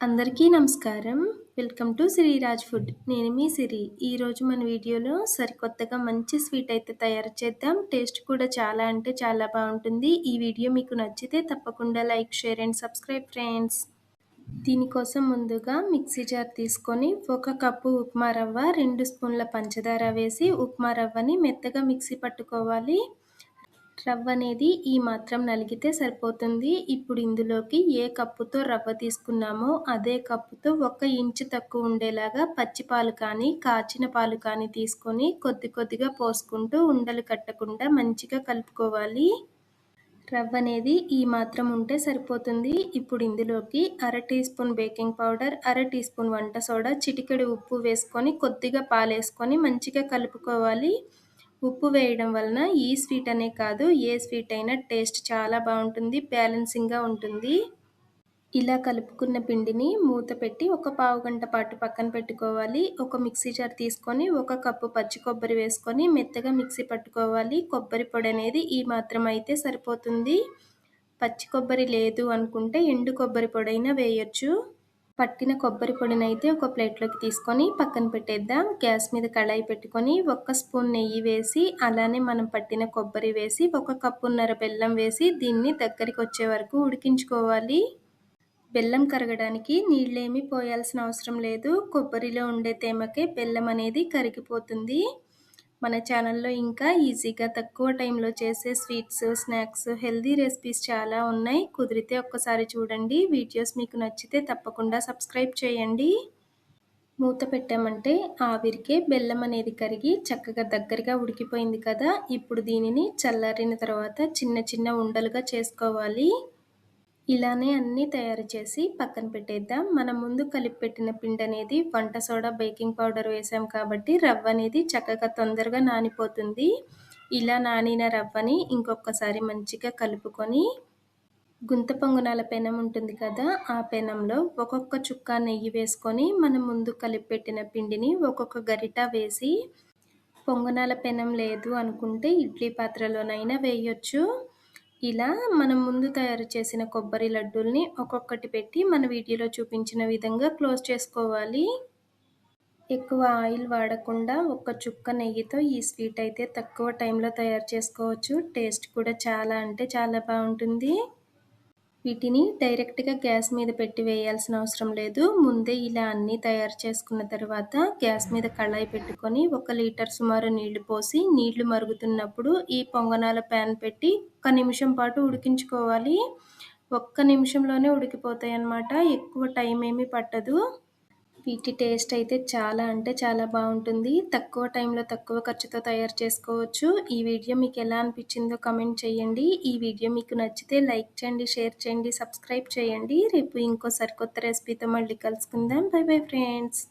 అందరికీ నమస్కారం. Welcome to Sreeraj food. నేను మీ సిరి. ఈరోజు మన వీడియోలో సరికొత్తగా మంచి స్వీట్ అయితే తయారు చేద్దాం. టేస్ట్ కూడా చాలా అంటే చాలా బాగుంటుంది. ఈ వీడియో మీకు నచ్చితే తప్పకుండా like, share and subscribe friends. దీనికోసం ముందుగా మిక్సీ జార్ తీసుకొని 1 కప్పు ఉప్మా రవ్వ, 2 స్పూన్ల పంచదార వేసి ఉప్మా రవ్వని మెత్తగా మిక్సీ పట్టుకోవాలి. రవ్వ అనేది ఈ మాత్రం నలిగితే సరిపోతుంది. ఇప్పుడు ఇందులోకి ఏ కప్పుతో రవ్వ తీసుకున్నామో అదే కప్పుతో 1 ఇంచు తక్కువ ఉండేలాగా పచ్చి పాలు కానీ కాచిన పాలు కానీ తీసుకొని కొద్ది కొద్దిగా పోసుకుంటూ ఉండలు కట్టకుండా మంచిగా కలుపుకోవాలి. రవ్వ అనేది ఈ మాత్రం ఉంటే సరిపోతుంది. ఇప్పుడు ఇందులోకి 1/2 teaspoon baking powder, 1/2 teaspoon వంట సోడా, చిటికెడు ఉప్పు వేసుకొని కొద్దిగా పాలేసుకొని మంచిగా కలుపుకోవాలి. ఉప్పు వేయడం వలన ఈ స్వీట్ అనే కాదు ఏ స్వీట్ అయినా టేస్ట్ చాలా బాగుంటుంది, బ్యాలెన్సింగ్గా ఉంటుంది. ఇలా కలుపుకున్న పిండిని మూత పెట్టి ఒక పావు గంట పాటు పక్కన పెట్టుకోవాలి. ఒక మిక్సీ జార్ తీసుకొని 1 కప్పు పచ్చి కొబ్బరి వేసుకొని మెత్తగా మిక్సీ పట్టుకోవాలి. కొబ్బరి పొడి అనేది ఈ మాత్రం అయితే సరిపోతుంది. పచ్చి కొబ్బరి లేదు అనుకుంటే ఎండు కొబ్బరి పొడైనా వేయొచ్చు. పట్టిన కొబ్బరి పొడినైతే ఒక ప్లేట్లోకి తీసుకొని పక్కన పెట్టేద్దాం. గ్యాస్ మీద కళాయి పెట్టుకొని 1 స్పూన్ నెయ్యి వేసి అలానే మనం పట్టిన కొబ్బరి వేసి 1 కప్పున్నర బెల్లం వేసి దీన్ని దగ్గరికి వచ్చే వరకు ఉడికించుకోవాలి. బెల్లం కరగడానికి నీళ్ళేమీ పోయాల్సిన అవసరం లేదు. కొబ్బరిలో ఉండే తేమకే బెల్లం అనేది కరిగిపోతుంది. మన ఛానల్లో ఇంకా ఈజీగా తక్కువ టైంలో చేసే స్వీట్స్, స్నాక్స్, హెల్దీ రెసిపీస్ చాలా ఉన్నాయి. కుదిరితే ఒక్కసారి చూడండి. వీడియోస్ మీకు నచ్చితే తప్పకుండా సబ్స్క్రైబ్ చేయండి. మూత పెట్టామంటే ఆవిరికే బెల్లం అనేది కరిగి చక్కగా దగ్గరగా ఉడికిపోయింది కదా. ఇప్పుడు దీనిని చల్లారిన తర్వాత చిన్న చిన్న ఉండలుగా చేసుకోవాలి. ఇలానే అన్నీ తయారు చేసి పక్కన పెట్టేద్దాం. మనం ముందు కలిపి పెట్టిన పిండి అనేది వంట సోడా, బేకింగ్ పౌడర్ వేసాం కాబట్టి రవ్వ అనేది చక్కగా తొందరగా నానిపోతుంది. ఇలా నానిన రవ్వని ఇంకొకసారి మంచిగా కలుపుకొని గుంత పొంగనాల పెనం ఉంటుంది కదా, ఆ పెనంలో ఒక్కొక్క చుక్క నెయ్యి వేసుకొని మనం ముందు కలిపి పెట్టిన పిండిని ఒక్కొక్క గరిట వేసి, పొంగనాల పెనం లేదు అనుకుంటే ఇడ్లీ పాత్రలోనైనా వేయొచ్చు. ఇలా మనం ముందు తయారు చేసిన కొబ్బరి లడ్డూల్ని ఒక్కొక్కటి పెట్టి మన వీడియోలో చూపించిన విధంగా క్లోజ్ చేసుకోవాలి. ఎక్కువ ఆయిల్ వాడకుండా 1 చుక్క నెయ్యితో ఈ స్వీట్ అయితే తక్కువ టైంలో తయారు చేసుకోవచ్చు. టేస్ట్ కూడా చాలా అంటే చాలా బాగుంటుంది. వీటిని డైరెక్ట్గా గ్యాస్ మీద పెట్టి వేయాల్సిన అవసరం లేదు. ముందే ఇలా అన్నీ తయారు చేసుకున్న తర్వాత గ్యాస్ మీద కళాయి పెట్టుకొని 1 లీటర్ సుమారు నీళ్లు పోసి నీళ్లు మరుగుతున్నప్పుడు ఈ పొంగనాల ప్యాన్ పెట్టి 1 నిమిషం పాటు ఉడికించుకోవాలి. 1 నిమిషంలోనే ఉడికిపోతాయి అన్నమాట. ఎక్కువ టైం ఏమీ పట్టదు. వీటి టేస్ట్ అయితే చాలా అంటే చాలా బాగుంటుంది. తక్కువ టైంలో తక్కువ ఖర్చుతో తయారు చేసుకోవచ్చు. ఈ వీడియో మీకు ఎలా అనిపించిందో కామెంట్ చేయండి. ఈ వీడియో మీకు నచ్చితే లైక్ చేయండి, షేర్ చేయండి, సబ్స్క్రైబ్ చేయండి. రేపు ఇంకో సరికొత్త రెసిపీతో మళ్ళీ కలుసుకుందాం. By bye friends.